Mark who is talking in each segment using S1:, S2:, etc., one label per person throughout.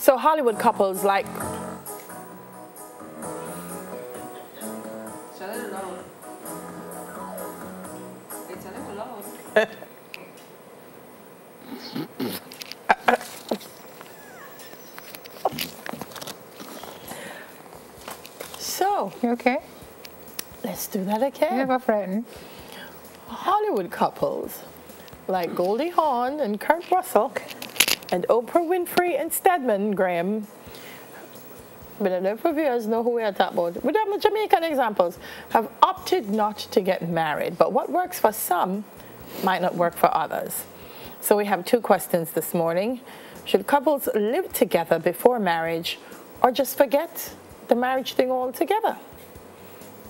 S1: So Hollywood couples like...
S2: It's a little loud. It's a little loud.
S1: So,
S3: You okay?
S1: let's do that again.
S3: Never frightened.
S1: Hollywood couples like Goldie Hawn and Kurt Russell and Oprah Winfrey and Stedman Graham. But enough of viewers know who we are talking about. We have Jamaican examples have opted not to get married, but what works for some might not work for others. So we have two questions this morning. Should couples live together before marriage or just forget the marriage thing altogether?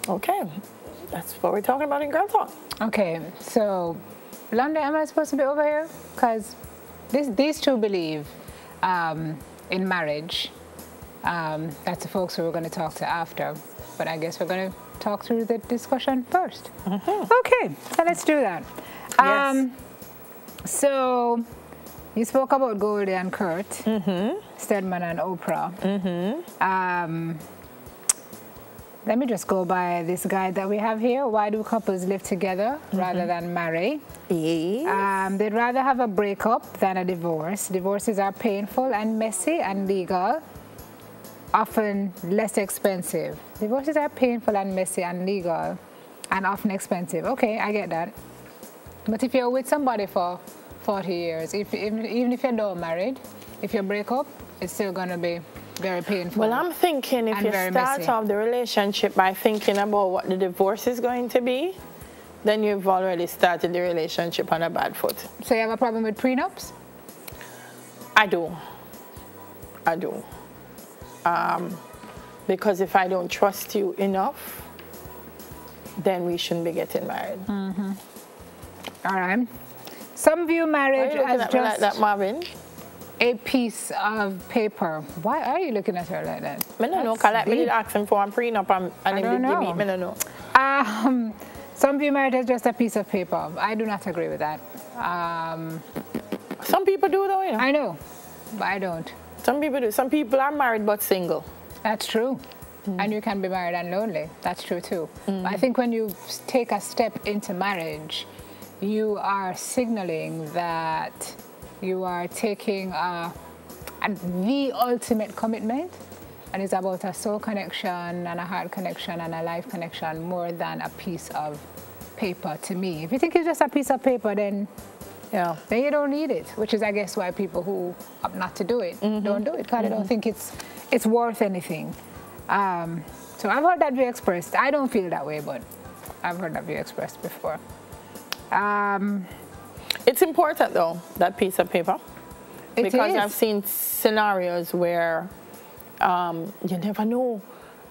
S1: Okay, that's what we're talking about in Girl Talk.
S3: Okay, so London, am I supposed to be over here? Because these two believe in marriage. That's the folks who we're going to talk to after. But I guess we're going to talk through the discussion first. Okay, so let's do that.
S1: Yes.
S3: So you spoke about Goldie and Kurt, Stedman and Oprah. Let me just go by this guide that we have here. Why do couples live together rather than marry?
S1: Yes.
S3: They'd rather have a breakup than a divorce. Divorces are painful and messy and legal, often less expensive. Divorces are painful and messy and legal and often expensive. Okay, I get that. But if you're with somebody for 40 years, even if you're not married, if you break up, it's still going to be very painful.
S1: Well, I'm thinking if you start off the relationship by thinking about what the divorce is going to be, then you've already started the relationship on a bad foot.
S3: So you have a problem with prenups?
S1: I do. Because if I don't trust you enough, then we shouldn't be getting married.
S3: All right. Some view marriage as just
S1: like that, Marvin?
S3: a piece of paper. Why are you looking at her like that?
S1: I don't know, because I did ask him for a prenup and he did give me, I don't know.
S3: Some view marriage as just a piece of paper. I do not agree with that.
S1: Some people do though, you know.
S3: I know, but I don't.
S1: Some people do. Some people are married but single.
S3: That's true. And you can be married and lonely. That's true too. But I think when you take a step into marriage, you are signaling that you are taking the ultimate commitment, and it's about a soul connection and a heart connection and a life connection more than a piece of paper to me. If you think it's just a piece of paper, then you don't need it, which is, I guess, why people who opt not to do it don't do it, because they don't think it's worth anything. So I've heard that view expressed. I don't feel that way, but I've heard that view expressed before.
S1: It's important, though, that piece of paper. Because
S3: is.
S1: I've seen scenarios where you never know.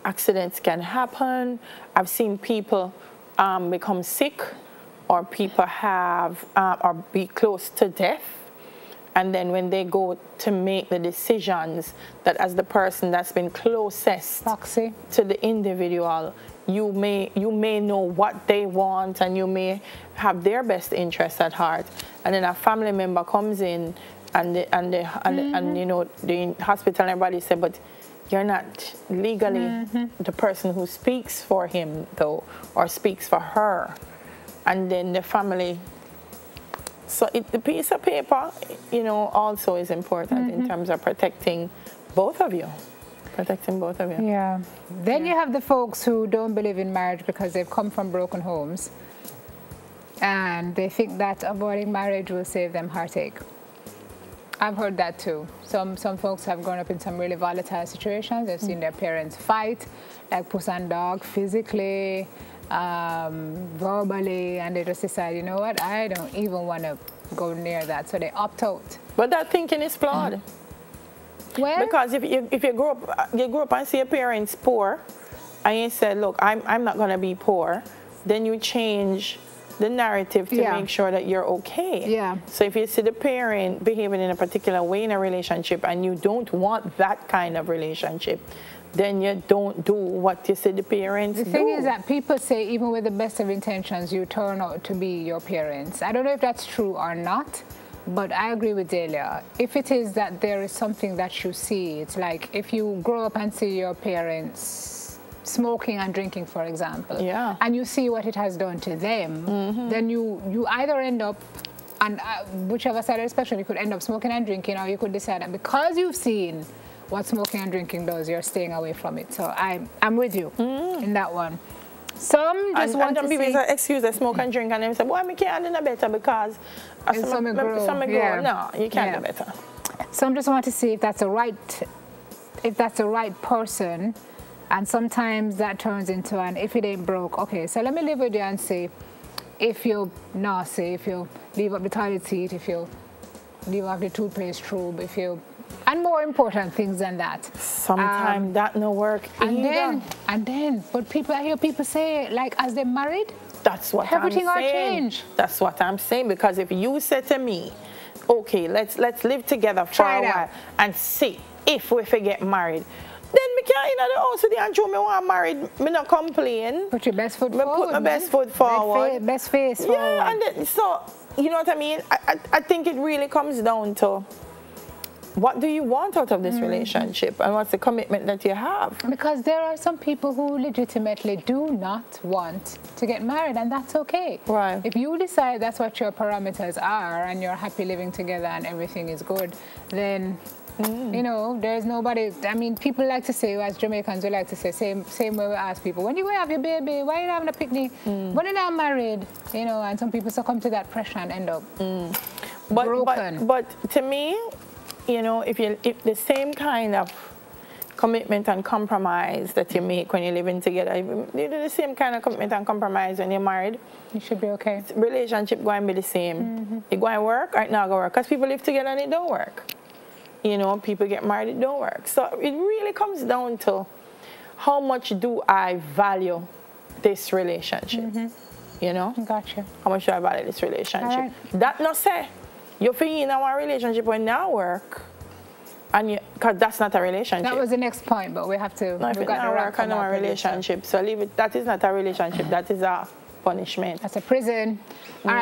S1: Accidents can happen. I've seen people become sick, or people have or be close to death. And then when they go to make the decisions, that as the person that's been closest to the individual, you may know what they want and you may have their best interests at heart. And then a family member comes in and you know, the hospital and everybody say, but you're not legally the person who speaks for him though, or speaks for her. And then the family. So the piece of paper, you know, also is important in terms of protecting both of you. Yeah.
S3: Then you have the folks who don't believe in marriage because they've come from broken homes, and they think that avoiding marriage will save them heartache. I've heard that too. Some folks have grown up in some really volatile situations. They've seen their parents fight, like puss and dog, physically, verbally, and they just decide, you know what, I don't even want to go near that, so they opt out.
S1: But that thinking is flawed.
S3: Well,
S1: because if you grow up and see your parents poor, and you said, look, I'm not going to be poor, then you change the narrative to make sure that you're okay.
S3: Yeah.
S1: So if you see the parent behaving in a particular way in a relationship and you don't want that kind of relationship, then you don't do what you say the parents do.
S3: The thing is that people say even with the best of intentions, you turn out to be your parents. I don't know if that's true or not, But I agree with Delia. If it is that there is something that you see, it's like if you grow up and see your parents smoking and drinking, for example,
S1: yeah,
S3: and you see what it has done to them, then you either end up, and whichever side of the spectrum, you could end up smoking and drinking, or you could decide that because you've seen what smoking and drinking does, you're staying away from it. So I'm with you in that one. Some just want to
S1: people say, excuse they smoke and drink, and they say, boy, I can't do no better because some grow. No, you can't do better.
S3: Some just want to see if that's the right person, and sometimes that turns into an if it ain't broke, okay, so let me live with you and see if you're nasty, if you leave up the toilet seat, if you leave off the toothpaste tube, if you, and more important things than that.
S1: Sometimes that no work either.
S3: And then, but I hear people say, like, as they're married,
S1: that's what
S3: everything
S1: I'm saying.
S3: Change.
S1: That's what I'm saying, because if you say to me, okay, let's live together for a while and see if we get married, then me can't in the house with the Andrew, me want married, me not complain.
S3: Put your best foot forward.
S1: Put my best foot forward.
S3: Best face forward.
S1: Yeah, and then, so, you know what I mean? I think it really comes down to what do you want out of this relationship, and what's the commitment that you have? Because
S3: there are some people who legitimately do not want to get married, and that's okay.
S1: Right.
S3: If you decide that's what your parameters are and you're happy living together and everything is good, then you know, there's nobody. I mean, people like to say, as Jamaicans, we like to say, same way we ask people, when you going to have your baby, why are you not having a picnic? When you're not married, you know, and some people succumb to that pressure and end up broken.
S1: But to me, you know, if the same kind of commitment and compromise that you make when you're living together, you do the same kind of commitment and compromise when you're married,
S3: you should be okay.
S1: Relationship going to be the same. It going to work or it not going to work, because people live together and it don't work. You know, people get married, it don't work. So it really comes down to how much do I value this relationship? You know?
S3: Gotcha.
S1: How much do I value this relationship? That not say you feel in our relationship when now work, and because that's not a relationship.
S3: That was the next point, but we have to.
S1: No, if it not work on our relationship, so leave it. That is not a relationship. That is a punishment.
S3: That's a prison. All right.